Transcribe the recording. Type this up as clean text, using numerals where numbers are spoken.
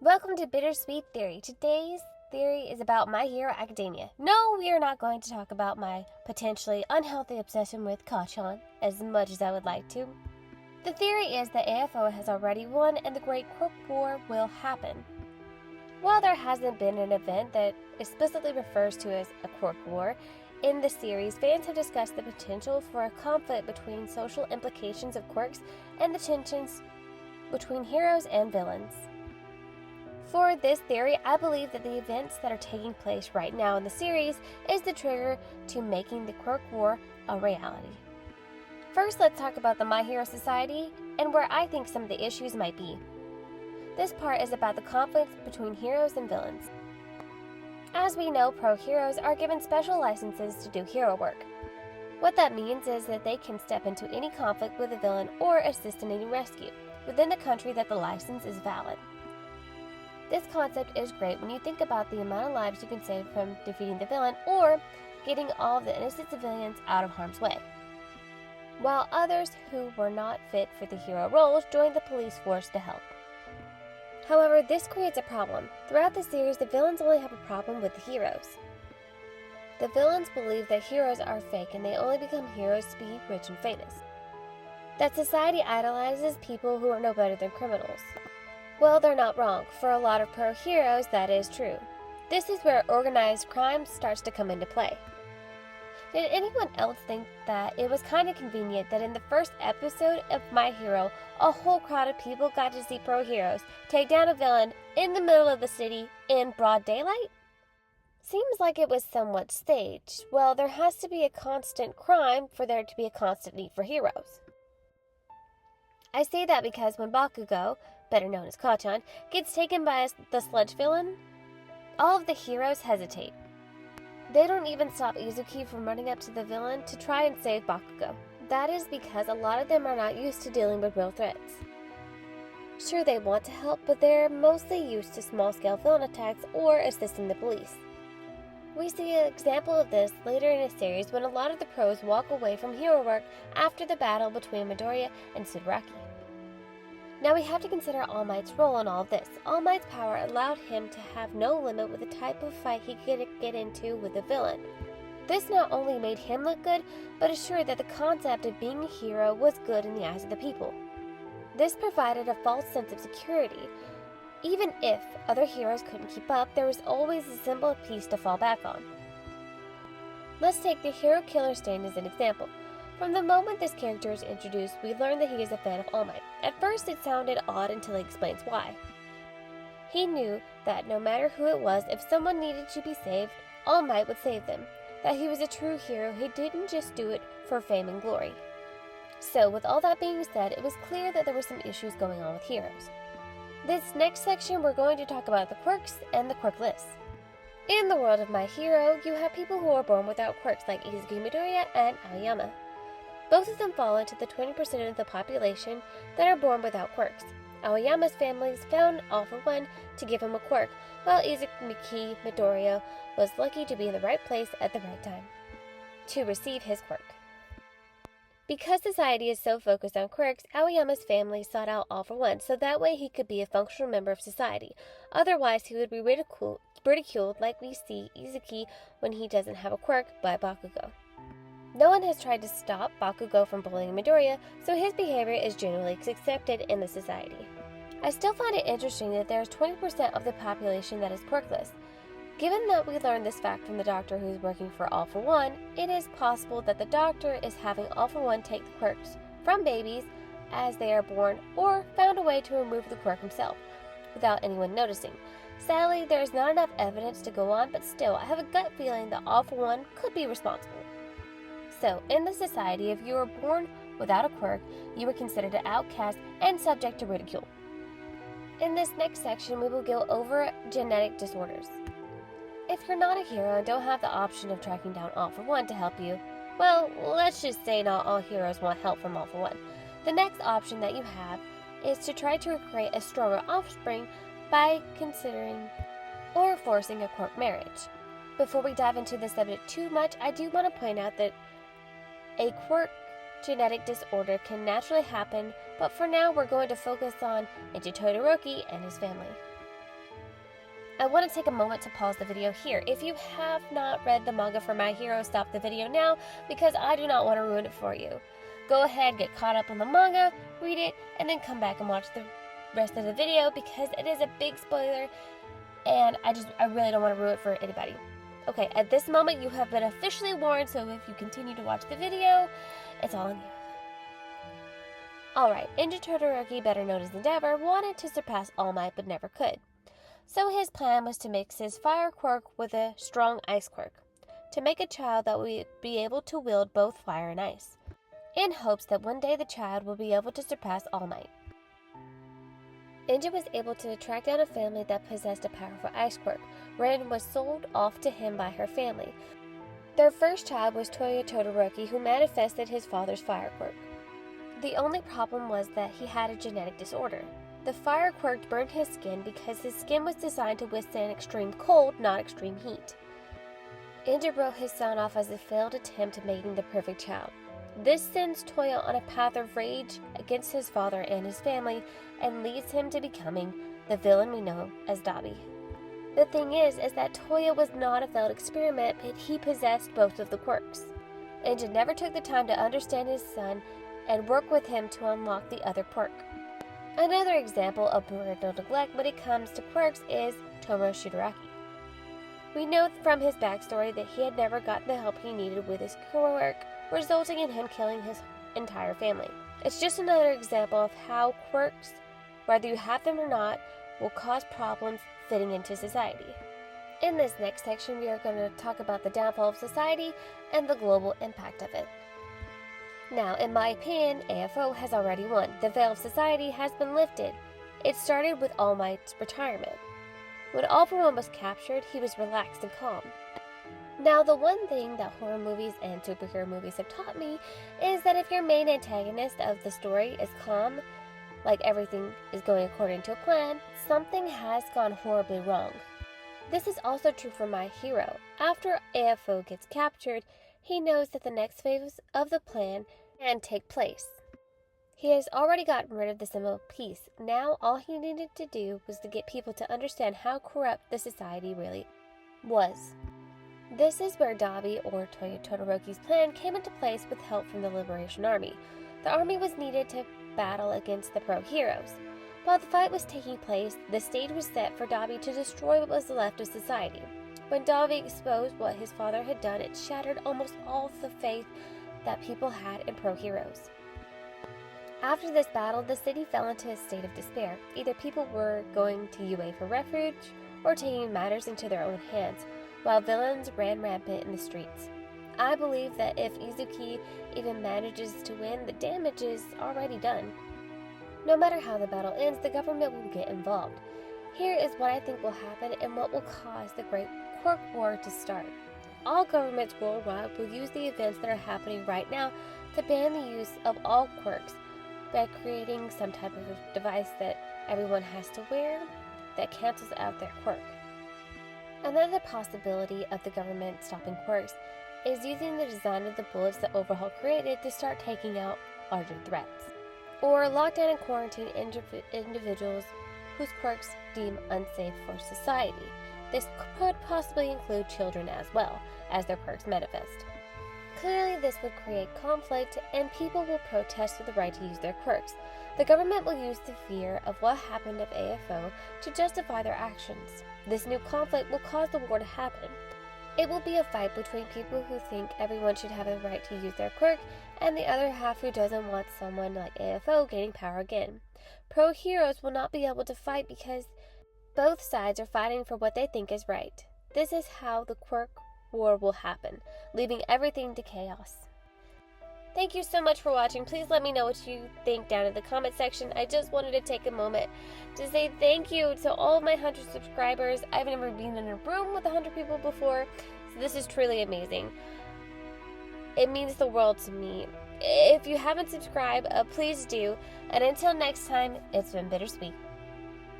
Welcome to Bittersweet Theory. Today's theory is about My Hero Academia. No, we are not going to talk about my potentially unhealthy obsession with Kacchan as much as I would like to. The theory is that AFO has already won and the Great Quirk War will happen. While there hasn't been an event that explicitly refers to as a Quirk War, in the series, fans have discussed the potential for a conflict between social implications of quirks and the tensions between heroes and villains. For this theory, I believe that the events that are taking place right now in the series is the trigger to making the Quirk War a reality. First, let's talk about the My Hero Society and where I think some of the issues might be. This part is about the conflict between heroes and villains. As we know, pro heroes are given special licenses to do hero work. What that means is that they can step into any conflict with a villain or assist in any rescue within the country that the license is valid. This concept is great when you think about the amount of lives you can save from defeating the villain or getting all of the innocent civilians out of harm's way, while others who were not fit for the hero roles joined the police force to help. However, this creates a problem. Throughout the series, the villains only have a problem with the heroes. The villains believe that heroes are fake and they only become heroes to be rich and famous. That society idolizes people who are no better than criminals. Well, they're not wrong. For a lot of pro heroes, that is true. This is where organized crime starts to come into play. Did anyone else think that it was kind of convenient that in the first episode of My Hero, a whole crowd of people got to see pro heroes take down a villain in the middle of the city in broad daylight? Seems like it was somewhat staged. Well, there has to be a constant crime for there to be a constant need for heroes. I say that because when Bakugo, better known as Kacchan, gets taken by the sludge villain, all of the heroes hesitate. They don't even stop Izuki from running up to the villain to try and save Bakugo. That is because a lot of them are not used to dealing with real threats. Sure, they want to help, but they're mostly used to small-scale villain attacks or assisting the police. We see an example of this later in the series when a lot of the pros walk away from hero work after the battle between Midoriya and Tsuraki. Now we have to consider All Might's role in all of this. All Might's power allowed him to have no limit with the type of fight he could get into with a villain. This not only made him look good, but assured that the concept of being a hero was good in the eyes of the people. This provided a false sense of security. Even if other heroes couldn't keep up, there was always a symbol of peace to fall back on. Let's take the hero killer stand as an example. From the moment this character is introduced, we learn that he is a fan of All Might. At first, it sounded odd until he explains why. He knew that no matter who it was, if someone needed to be saved, All Might would save them. That he was a true hero, he didn't just do it for fame and glory. So, with all that being said, it was clear that there were some issues going on with heroes. This next section, we're going to talk about the quirks and the quirk list. In the world of My Hero, you have people who are born without quirks like Izuki Midoriya and Aoyama. Both of them fall into the 20% of the population that are born without quirks. Aoyama's families found All for One to give him a quirk, while Izuki Midoriya was lucky to be in the right place at the right time to receive his quirk. Because society is so focused on quirks, Aoyama's family sought out All for One, so that way he could be a functional member of society. Otherwise, he would be ridiculed like we see Izuki when he doesn't have a quirk by Bakugo. No one has tried to stop Bakugo from bullying Midoriya, so his behavior is generally accepted in the society. I still find it interesting that there is 20% of the population that is quirkless. Given that we learned this fact from the doctor who is working for All for One, it is possible that the doctor is having All for One take the quirks from babies as they are born, or found a way to remove the quirk himself without anyone noticing. Sadly, there is not enough evidence to go on, but still, I have a gut feeling that All for One could be responsible. So, in the society, if you were born without a quirk, you were considered an outcast and subject to ridicule. In this next section, we will go over genetic disorders. If you're not a hero and don't have the option of tracking down All for One to help you, well, let's just say not all heroes want help from All for One. The next option that you have is to try to create a stronger offspring by considering or forcing a quirk marriage. Before we dive into this subject too much, I do want to point out that a quirk genetic disorder can naturally happen, but for now we're going to focus on Todoroki and his family. I want to take a moment to pause the video here. If you have not read the manga for My Hero, stop the video now because I do not want to ruin it for you. Go ahead, get caught up on the manga, read it, and then come back and watch the rest of the video because it is a big spoiler and I really don't want to ruin it for anybody. Okay, at this moment you have been officially warned, so if you continue to watch the video, it's all on you. Alright, Ninja Todoroki, better known as Endeavor, wanted to surpass All Might but never could. So his plan was to mix his fire quirk with a strong ice quirk, to make a child that would be able to wield both fire and ice, in hopes that one day the child will be able to surpass All Might. Ninja was able to track down a family that possessed a powerful ice quirk. Rin was sold off to him by her family. Their first child was Toya Todoroki, who manifested his father's fire quirk. The only problem was that he had a genetic disorder. The fire quirk burned his skin because his skin was designed to withstand extreme cold, not extreme heat. Ninja wrote his son off as a failed attempt at making the perfect child. This sends Toya on a path of rage against his father and his family and leads him to becoming the villain we know as Dabi. The thing is that Toya was not a failed experiment, but he possessed both of the quirks. Ninja never took the time to understand his son and work with him to unlock the other quirk. Another example of parental neglect when it comes to quirks is Tomo Shigaraki. We know from his backstory that he had never gotten the help he needed with his quirk, resulting in him killing his entire family. It's just another example of how quirks, whether you have them or not, will cause problems fitting into society. In this next section, we are going to talk about the downfall of society and the global impact of it. Now, in my opinion, AFO has already won. The veil of society has been lifted. It started with All Might's retirement. When All For One was captured, he was relaxed and calm. Now, the one thing that horror movies and superhero movies have taught me is that if your main antagonist of the story is calm, like everything is going according to a plan, something has gone horribly wrong. This is also true for My Hero. After AFO gets captured, he knows that the next phase of the plan can take place. He has already gotten rid of the symbol of peace. Now all he needed to do was to get people to understand how corrupt the society really was. This is where Dabi, or Toya Todoroki's plan, came into place with help from the Liberation Army. The army was needed to battle against the pro-heroes. While the fight was taking place, the stage was set for Dabi to destroy what was left of society. When Dabi exposed what his father had done, it shattered almost all of the faith that people had in pro-heroes. After this battle, the city fell into a state of despair. Either people were going to UA for refuge, or taking matters into their own hands, while villains ran rampant in the streets. I believe that if Izuki even manages to win, the damage is already done. No matter how the battle ends, the government will get involved. Here is what I think will happen and what will cause the Great Quirk War to start. All governments worldwide will use the events that are happening right now to ban the use of all quirks by creating some type of device that everyone has to wear that cancels out their quirk. Another possibility of the government stopping quirks is using the design of the bullets that Overhaul created to start taking out larger threats, or lock down and quarantine individuals whose quirks deem unsafe for society. This could possibly include children as well, as their quirks manifest. Clearly, this would create conflict, and people will protest for the right to use their quirks. The government will use the fear of what happened at AFO to justify their actions. This new conflict will cause the war to happen. It will be a fight between people who think everyone should have the right to use their quirk, and the other half who doesn't want someone like AFO gaining power again. Pro-heroes will not be able to fight because both sides are fighting for what they think is right. This is how the quirk war will happen, leaving everything to chaos. Thank you so much for watching. Please let me know what you think down in the comment section. I just wanted to take a moment to say thank you to all of my 100 subscribers. I've never been in a room with 100 people before, so this is truly amazing. It means the world to me. If you haven't subscribed, please do. And until next time, it's been bittersweet.